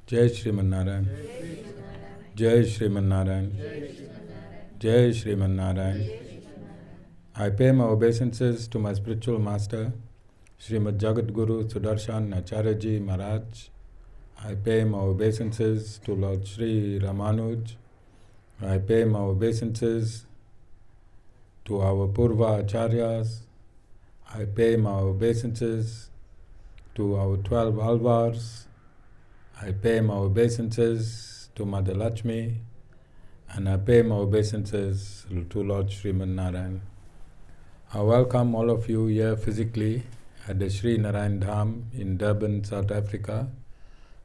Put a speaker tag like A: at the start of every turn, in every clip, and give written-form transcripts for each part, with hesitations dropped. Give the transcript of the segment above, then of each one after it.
A: Jai Shriman Narayan. Jai Shriman Narayan. Jai Shriman Narayan. I pay my obeisances to my spiritual master, Srimad Jagat Guru Sudarshan Acharya Maharaj. I pay my obeisances to Lord Sri Ramanuj. I pay my obeisances to our Purva Acharyas. I pay my obeisances to our 12 Alvars. I pay my obeisances to Mother Lakshmi. And I pay my obeisances to Lord Sriman Narayan. I welcome all of you here physically at the Sri Narayan Dham in Durban, South Africa.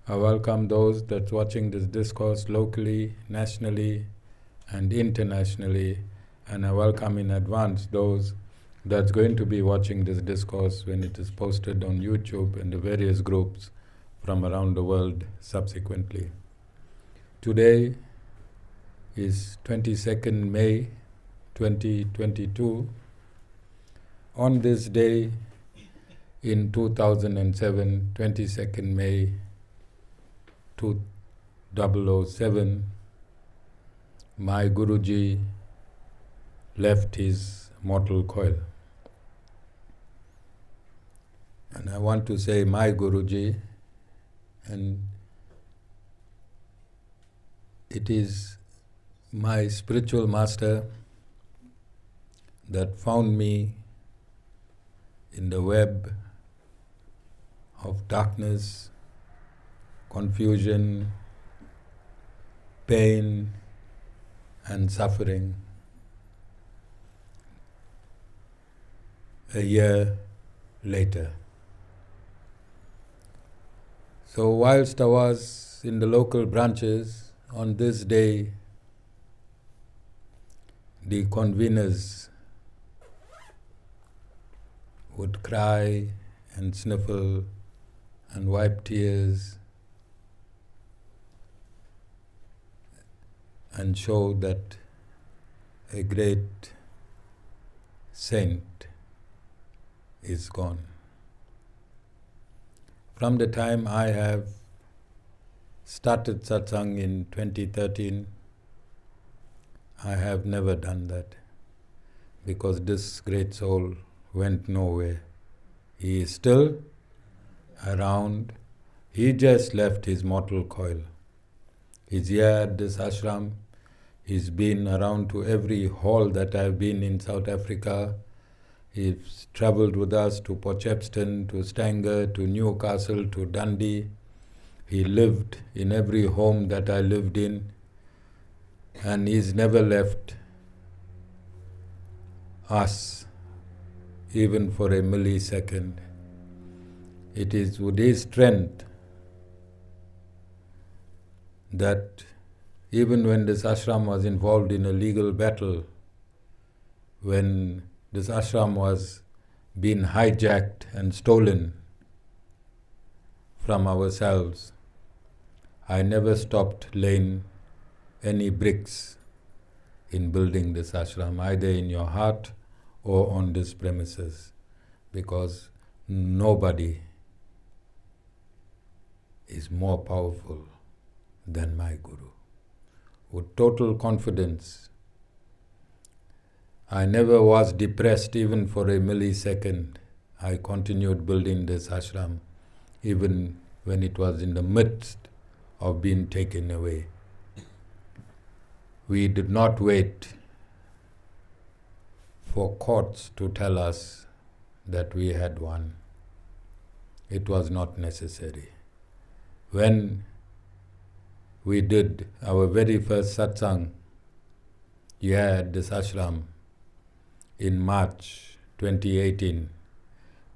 A: I welcome those that's watching this discourse locally, nationally, and internationally. And I welcome in advance those that's going to be watching this discourse when it is posted on YouTube and the various groups from around the world subsequently. Today is 22nd May 2022. On this day in 2007, 22nd May 2007, my Guruji left his mortal coil. And I want to say my Guruji, and it is my spiritual master that found me in the web of darkness, confusion, pain, and suffering a year later. So whilst I was in the local branches on this day, the conveners would cry and sniffle and wipe tears and show that a great saint is gone. From the time I have started Satsang in 2013, I have never done that because this great soul went nowhere. He is still around. He just left his mortal coil. He's here at this ashram. He's been around to every hall that I've been in South Africa. He's travelled with us to Port Shepstone, to Stanger, to Newcastle, to Dundee. He lived in every home that I lived in. And he's never left us, even for a millisecond. It is with his strength that even when this ashram was involved in a legal battle, when this ashram was being hijacked and stolen from ourselves, I never stopped laying any bricks in building this ashram, either in your heart or on this premises, because nobody is more powerful than my Guru. With total confidence, I never was depressed even for a millisecond. I continued building this ashram, even when it was in the midst of being taken away. We did not wait for courts to tell us that we had won. It was not necessary. When we did our very first satsang here at this ashram in March 2018,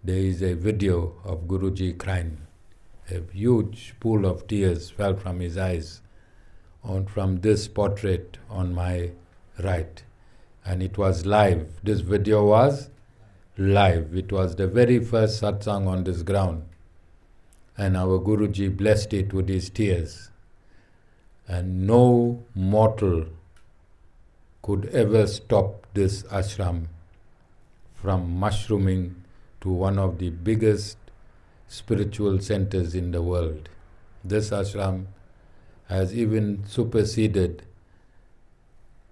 A: there is a video of Guruji crying. A huge pool of tears fell from his eyes from this portrait on my right. And it was live. This video was live. It was the very first satsang on this ground. And our Guruji blessed it with his tears. And no mortal could ever stop this ashram from mushrooming to one of the biggest spiritual centers in the world. This ashram has even superseded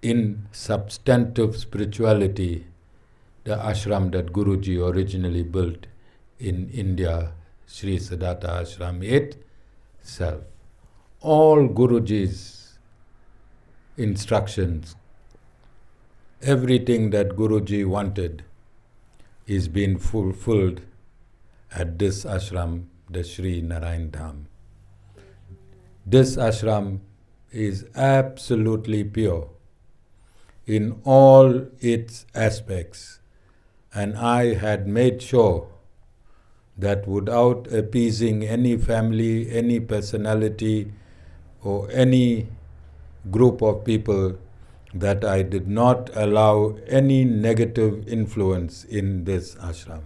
A: in substantive spirituality the ashram that Guruji originally built in India, Sri Siddhartha Ashram itself. All Guruji's instructions, everything that Guruji wanted is being fulfilled at this ashram, the Sri Narayan Dham. This ashram is absolutely pure in all its aspects, and I had made sure that without appeasing any family, any personality, or any group of people, that I did not allow any negative influence in this ashram.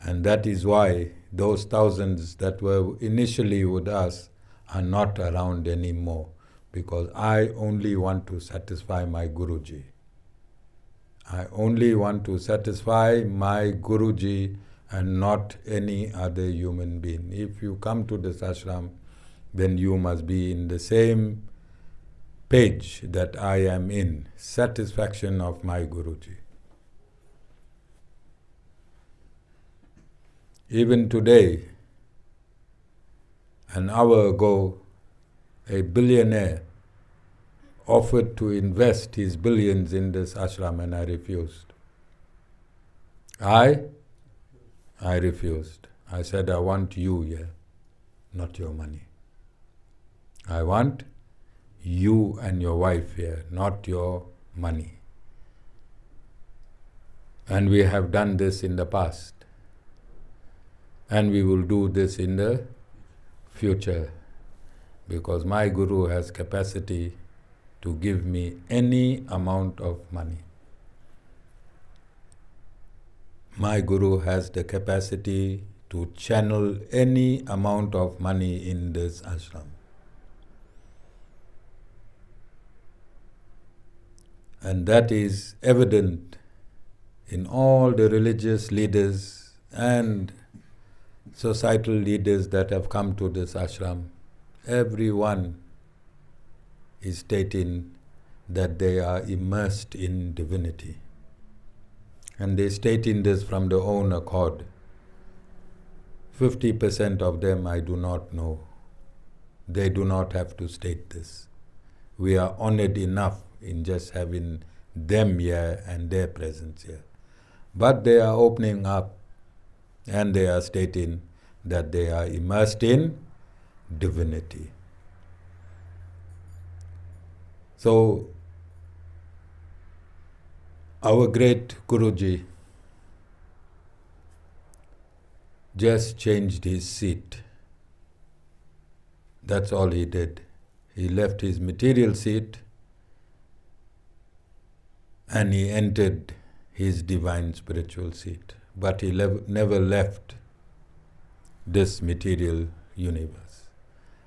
A: And that is why those thousands that were initially with us are not around anymore, because I only want to satisfy my Guruji. I only want to satisfy my Guruji and not any other human being. If you come to this ashram, then you must be in the same page that I am in, satisfaction of my Guruji. Even today, an hour ago, a billionaire offered to invest his billions in this ashram, and I refused. I refused. I said, I want you here, not your money. I want you and your wife here, not your money. And we have done this in the past. And we will do this in the future, because my Guru has capacity to give me any amount of money. My Guru has the capacity to channel any amount of money in this ashram. And that is evident in all the religious leaders and societal leaders that have come to this ashram. Everyone is stating that they are immersed in divinity. And they state in this from their own accord. 50% of them I do not know. They do not have to state this. We are honored enough in just having them here and their presence here. But they are opening up and they are stating that they are immersed in divinity. So, our great Guruji just changed his seat. That's all he did. He left his material seat and he entered his divine spiritual seat. But he never left this material universe,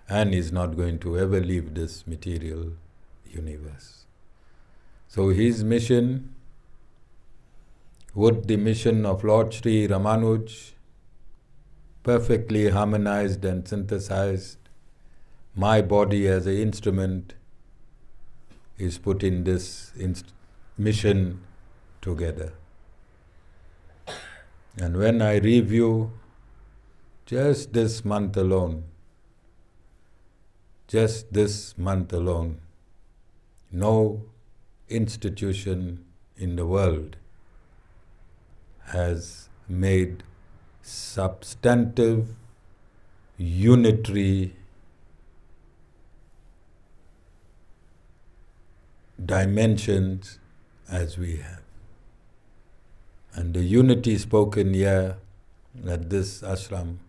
A: and is not going to ever leave this material universe. So his mission, with the mission of Lord Sri Ramanuj, perfectly harmonized and synthesized, my body as an instrument is putting this mission together. And when I review just this month alone, no institution in the world has made substantive, unitary dimensions as we have. And the unity spoken here at this ashram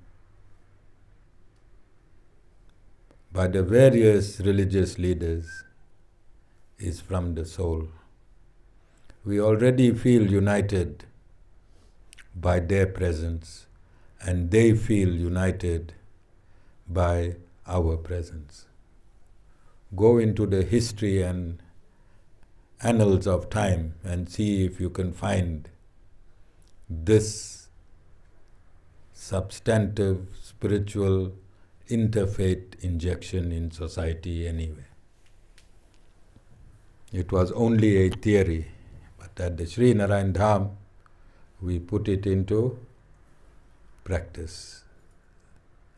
A: by the various religious leaders is from the soul. We already feel united by their presence, and they feel united by our presence. Go into the history and annals of time and see if you can find this substantive, spiritual, interfaith injection in society anyway. It was only a theory, but at the Sri Narayan Dham, we put it into practice.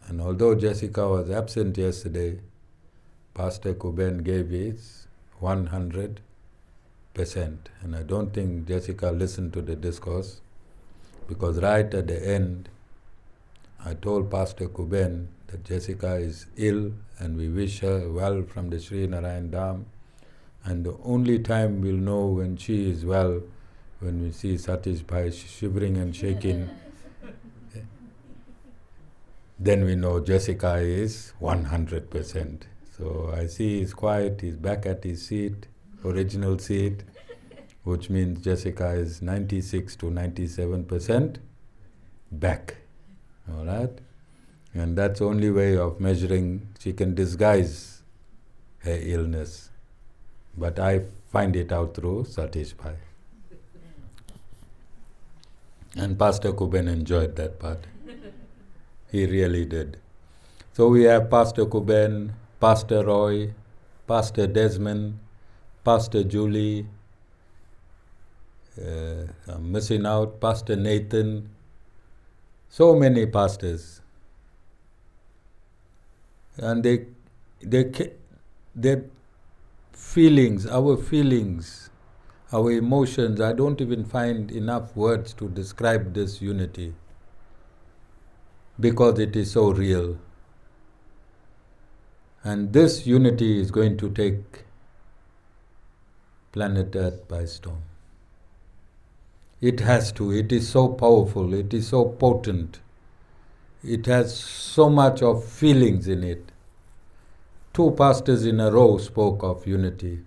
A: And although Jessica was absent yesterday, Pastor Kuben gave his 100%. And I don't think Jessica listened to the discourse, because right at the end, I told Pastor Kuben that Jessica is ill and we wish her well from the Sri Narayan Dham. And the only time we'll know when she is well, when we see Satish Bhai shivering and shaking, then we know Jessica is 100%. So I see he's quiet, he's back at his seat, original seat, which means Jessica is 96 to 97% back. All right? And that's the only way of measuring. She can disguise her illness. But I find it out through Satish Bhai. And Pastor Kuben enjoyed that part. He really did. So we have Pastor Kuben, Pastor Roy, Pastor Desmond, Pastor Julie, I'm missing out, Pastor Nathan, so many pastors. And their feelings, our emotions, I don't even find enough words to describe this unity, because it is so real. And this unity is going to take planet Earth by storm. It has to. It is so powerful. It is so potent. It has so much of feelings in it. 2 pastors in a row spoke of unity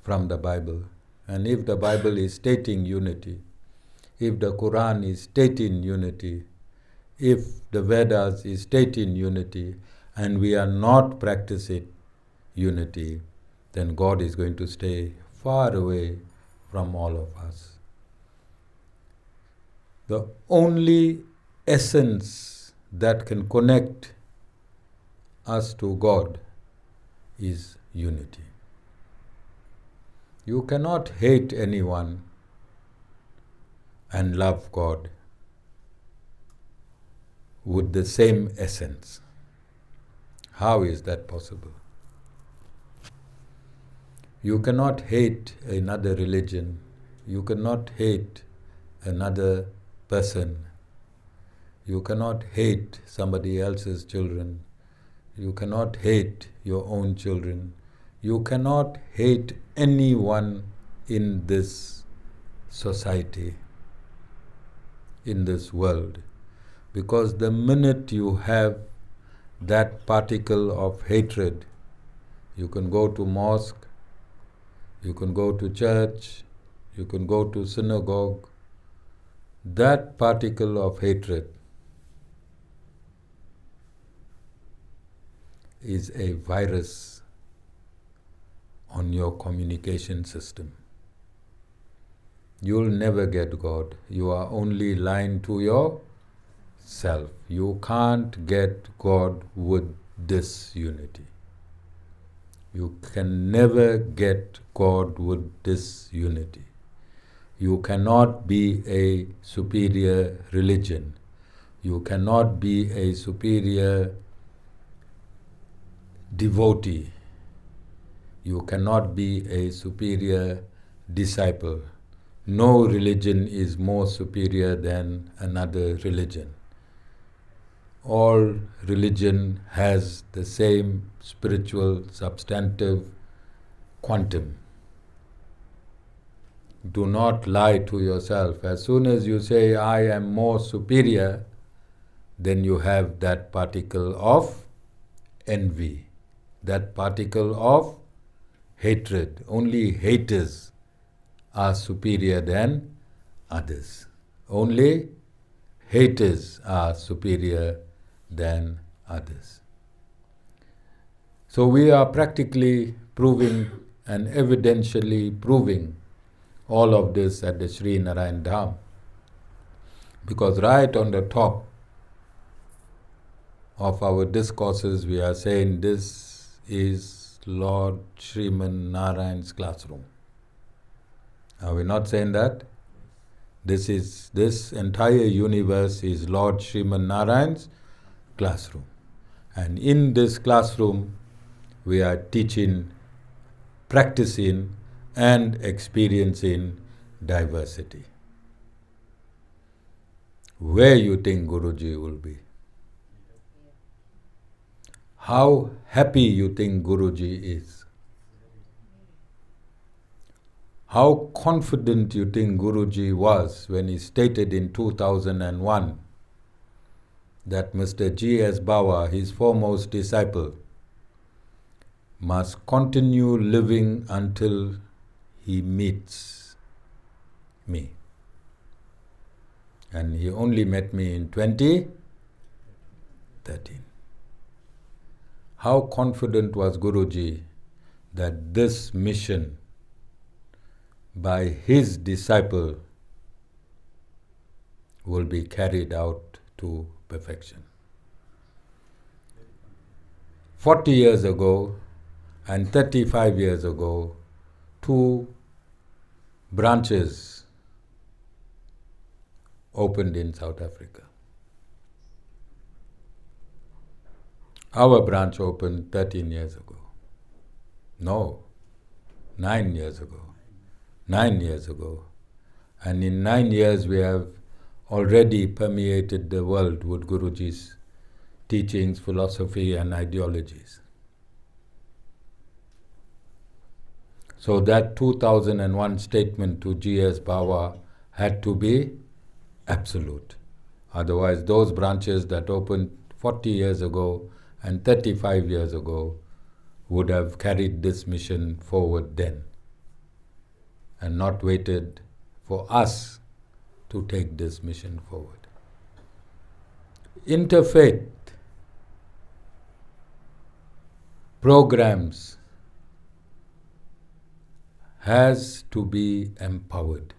A: from the Bible. And if the Bible is stating unity, if the Quran is stating unity, if the Vedas is stating unity, and we are not practicing unity, then God is going to stay far away from all of us. The only essence that can connect us to God is unity. You cannot hate anyone and love God with the same essence. How is that possible? You cannot hate another religion. You cannot hate another person. You cannot hate somebody else's children. You cannot hate your own children. You cannot hate anyone in this society, in this world. Because the minute you have that particle of hatred, you can go to mosque, you can go to church, you can go to synagogue. That particle of hatred is a virus on your communication system. You'll never get God. You are only lying to yourself. You can't get God with this unity. You can never get God with this unity. You cannot be a superior religion. You cannot be a superior devotee. You cannot be a superior disciple. No religion is more superior than another religion. All religion has the same spiritual substantive quantum. Do not lie to yourself. As soon as you say, I am more superior, then you have that particle of envy, that particle of hatred. Only haters are superior than others. Only haters are superior than others. So we are practically proving and evidentially proving all of this at the Sri Narayan Dham. Because right on the top of our discourses, we are saying this is Lord Sriman Narayan's classroom. Are we not saying that? This entire universe is Lord Sriman Narayan's classroom. And in this classroom, we are teaching, practicing, and experiencing diversity. Where you think Guruji will be? How happy you think Guruji is? How confident you think Guruji was when he stated in 2001 that Mr. G.S. Bawa, his foremost disciple, must continue living until he meets me. And he only met me in 2013. How confident was Guruji that this mission by his disciple will be carried out to perfection. 40 years ago and 35 years ago, two branches opened in South Africa. Our branch opened 13 years ago. No, 9 years ago. 9 years ago. And in 9 years we have already permeated the world with Guruji's teachings, philosophy and ideologies. So that 2001 statement to G.S. Bawa had to be absolute. Otherwise those branches that opened 40 years ago and 35 years ago would have carried this mission forward then and not waited for us to take this mission forward. Interfaith programs has to be empowered.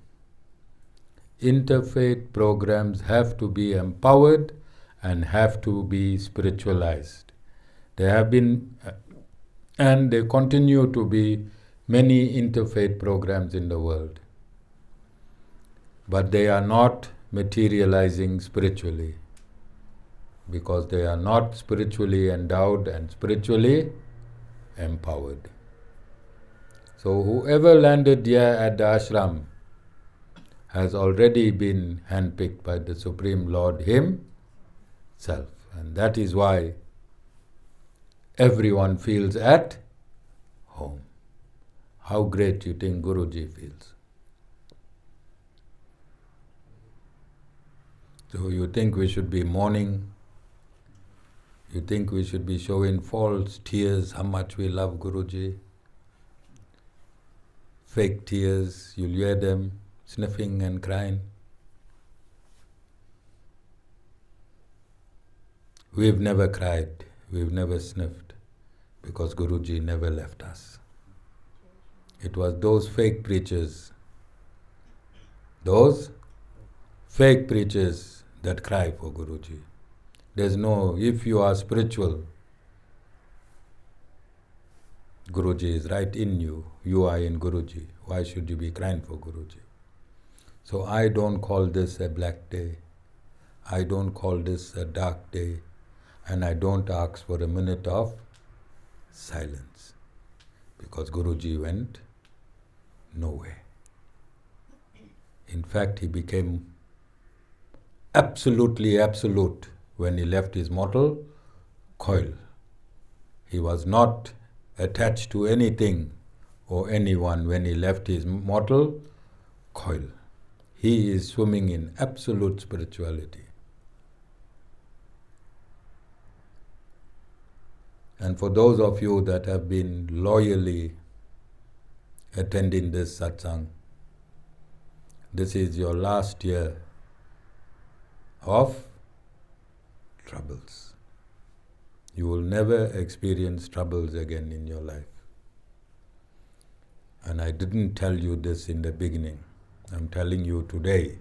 A: Interfaith programs have to be empowered and have to be spiritualized. There have been and there continue to be many interfaith programs in the world, but they are not materializing spiritually because they are not spiritually endowed and spiritually empowered. So whoever landed here at the ashram has already been handpicked by the Supreme Lord Himself, and that is why everyone feels at home. How great you think Guruji feels? So you think we should be mourning? You think we should be showing false tears, how much we love Guruji? Fake tears, you'll hear them sniffing and crying. We've never cried, we've never sniffed, because Guruji never left us. It was those fake preachers that cry for Guruji. There's no, if you are spiritual, Guruji is right in you, you are in Guruji. Why should you be crying for Guruji? So I don't call this a black day, I don't call this a dark day, and I don't ask for a minute of silence, because Guruji went nowhere. In fact, he became absolutely absolute when he left his mortal coil. He was not attached to anything or anyone when he left his mortal coil. He is swimming in absolute spirituality. And for those of you that have been loyally attending this satsang, this is your last year of troubles. You will never experience troubles again in your life. And I didn't tell you this in the beginning. I'm telling you today,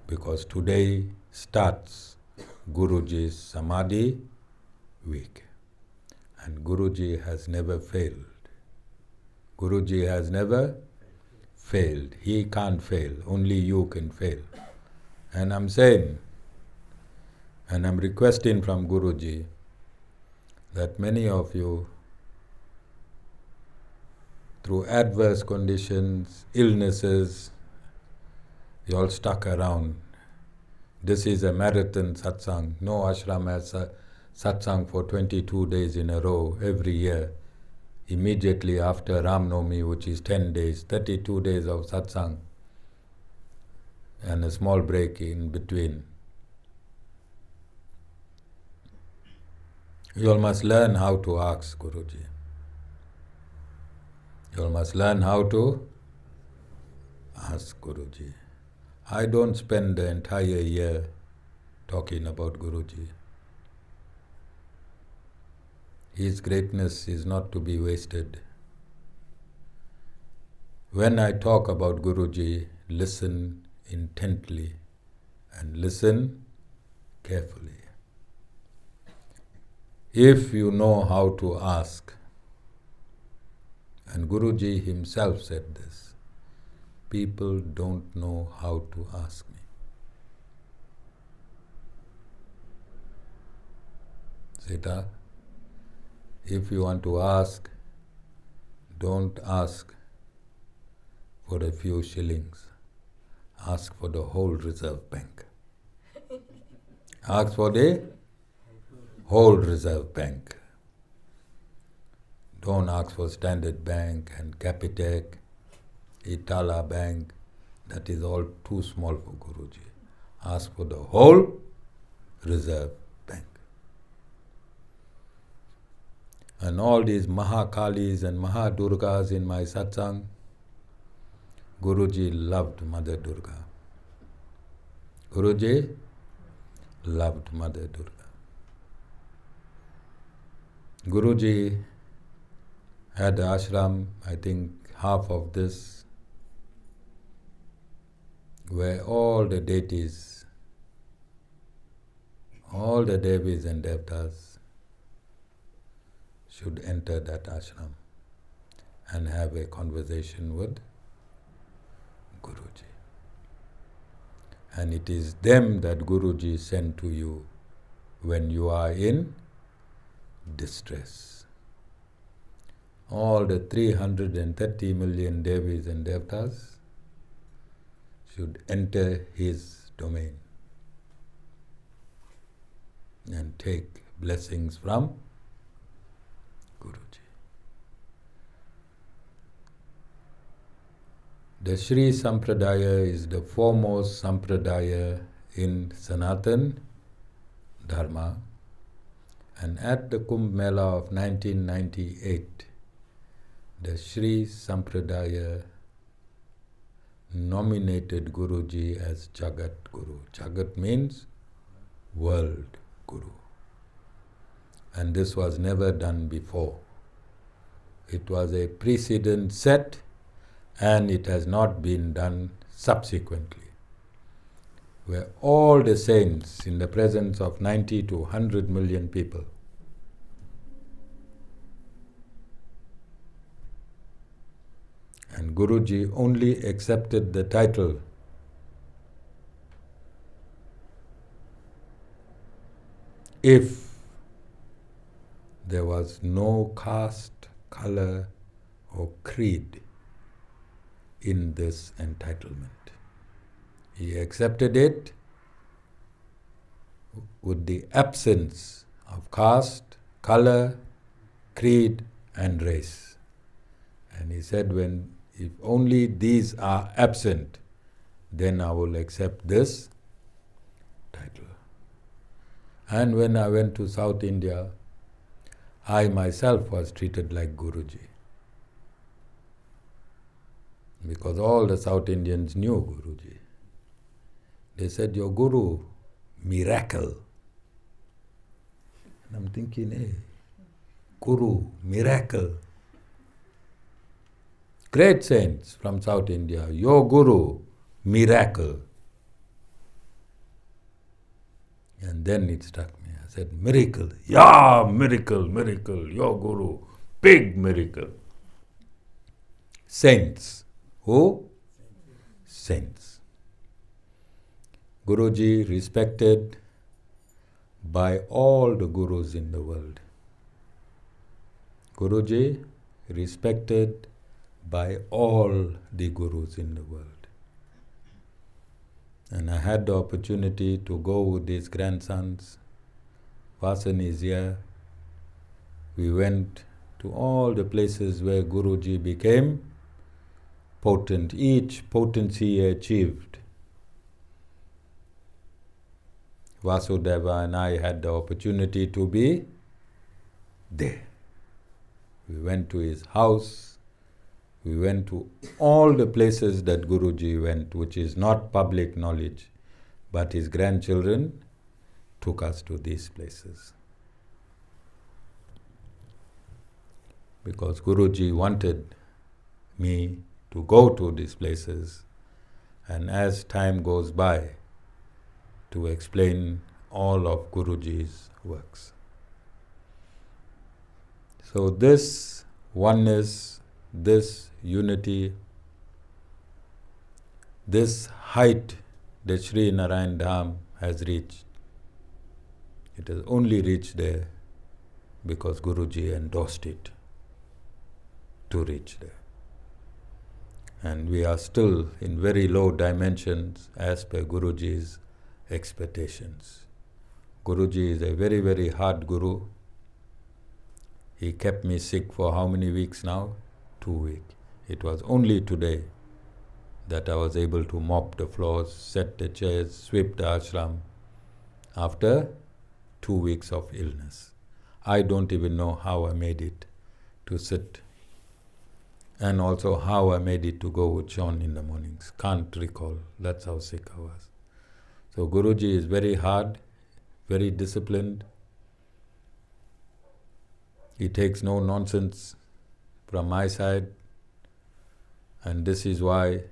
A: because today starts Guruji's Samadhi weak. And Guruji has never failed. Guruji has never failed. He can't fail. Only you can fail. And I'm saying, and I'm requesting from Guruji that many of you, through adverse conditions, illnesses, you're all stuck around. This is a marathon satsang. No ashram has satsang for 22 days in a row every year. Immediately after Ram Navami, which is 10 days, 32 days of satsang, and a small break in between. You all must learn how to ask Guruji. You all must learn how to ask Guruji. I don't spend the entire year talking about Guruji. His greatness is not to be wasted. When I talk about Guruji, listen intently and listen carefully. If you know how to ask, and Guruji himself said this, people don't know how to ask me. Sita, if you want to ask, don't ask for a few shillings. Ask for the whole Reserve Bank. Ask for the whole Reserve Bank. Don't ask for Standard Bank and Capitec, Itala Bank. That is all too small for Guruji. Ask for the whole Reserve Bank. And all these Mahakalis and Mahadurgas in my satsang, Guruji loved Mother Durga. Guruji loved Mother Durga. Guruji had an ashram, I think half of this, where all the deities, all the Devis and Devtas should enter that ashram and have a conversation with Guruji. And it is them that Guruji sent to you when you are in distress. All the 330 million Devis and Devtas should enter his domain and take blessings from Guruji. The Sri Sampradaya is the foremost Sampradaya in Sanatan Dharma, and at the Kumbh Mela of 1998, the Sri Sampradaya nominated Guruji as Jagat Guru. Jagat means world Guru. And this was never done before. It was a precedent set, and it has not been done subsequently, where all the saints in the presence of 90 to 100 million people and Guruji only accepted the title if there was no caste, color or creed in this entitlement. He accepted it with the absence of caste, color, creed and race. And he said, if only these are absent, then I will accept this title. And when I went to South India, I myself was treated like Guruji, because all the South Indians knew Guruji. They said, your Guru, miracle. And I'm thinking, Guru, miracle. Great saints from South India, your Guru, miracle. And then it struck me, I said, miracle. Yeah, miracle, your Guru, big miracle. Saints. Who? Saints. Guruji respected by all the Gurus in the world. Guruji respected by all the Gurus in the world. And I had the opportunity to go with his grandsons. Vasan is here. We went to all the places where Guruji became potent. Each potency he achieved. Vasudeva and I had the opportunity to be there. We went to his house. We went to all the places that Guruji went, which is not public knowledge, but his grandchildren took us to these places. Because Guruji wanted me to go to these places, and as time goes by, to explain all of Guruji's works. So this oneness, this unity, this height that Sri Narayan Dham has reached, it has only reached there because Guruji endorsed it to reach there. And we are still in very low dimensions as per Guruji's expectations. Guruji is a very, very hard Guru. He kept me sick for how many weeks now? 2 weeks. It was only today that I was able to mop the floors, set the chairs, sweep the ashram after 2 weeks of illness. I don't even know how I made it to sit, and also how I made it to go with Sean in the mornings. Can't recall. That's how sick I was. So Guruji is very hard, very disciplined. He takes no nonsense from my side, and this is why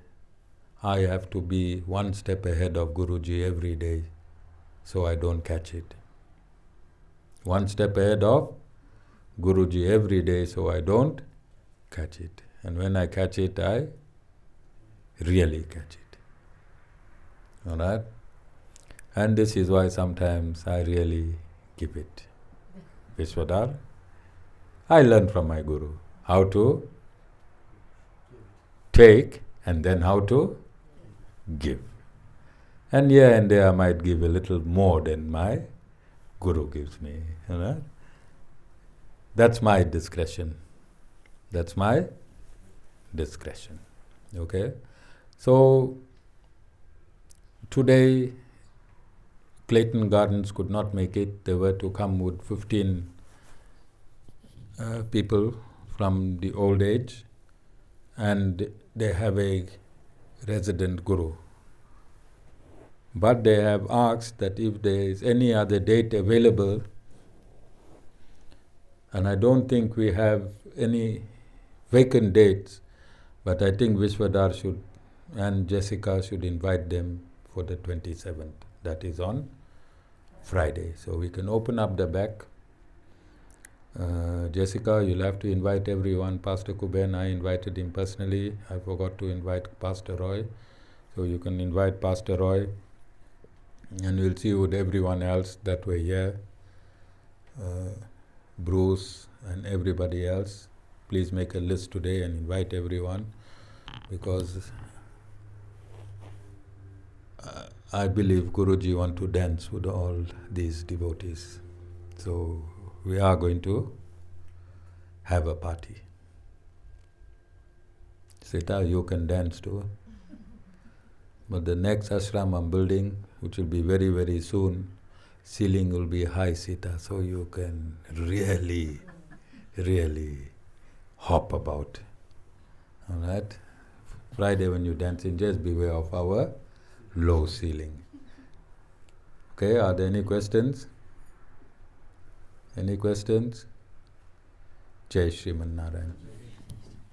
A: I have to be one step ahead of Guruji every day so I don't catch it. One step ahead of Guruji every day so I don't catch it. And when I catch it, I really catch it. All right? And this is why sometimes I really give it. Vishwadhar, I learned from my Guru how to take and then how to give. And here and there I might give a little more than my Guru gives me. All right? That's my discretion. That's my discretion. Okay? So, today Clayton Gardens could not make it. They were to come with 15 people from the old age, and they have a resident Guru. But they have asked that if there is any other date available, and I don't think we have any vacant dates, but I think Vishwadhar should and Jessica should invite them for the 27th. That is on Friday. So we can open up the back. Jessica, you'll have to invite everyone. Pastor Kuben, I invited him personally. I forgot to invite Pastor Roy. So you can invite Pastor Roy, and we'll see with everyone else that were here. Bruce and everybody else. Please make a list today and invite everyone, because I believe Guruji want to dance with all these devotees. So we are going to have a party. Sita, you can dance too. But the next ashram I'm building, which will be very, very soon, ceiling will be high, Sita, so you can really, really hop about. All right? Friday when you dance in, just beware of our low ceiling. Okay, are there any questions? Any questions? Jai Shriman Narayan.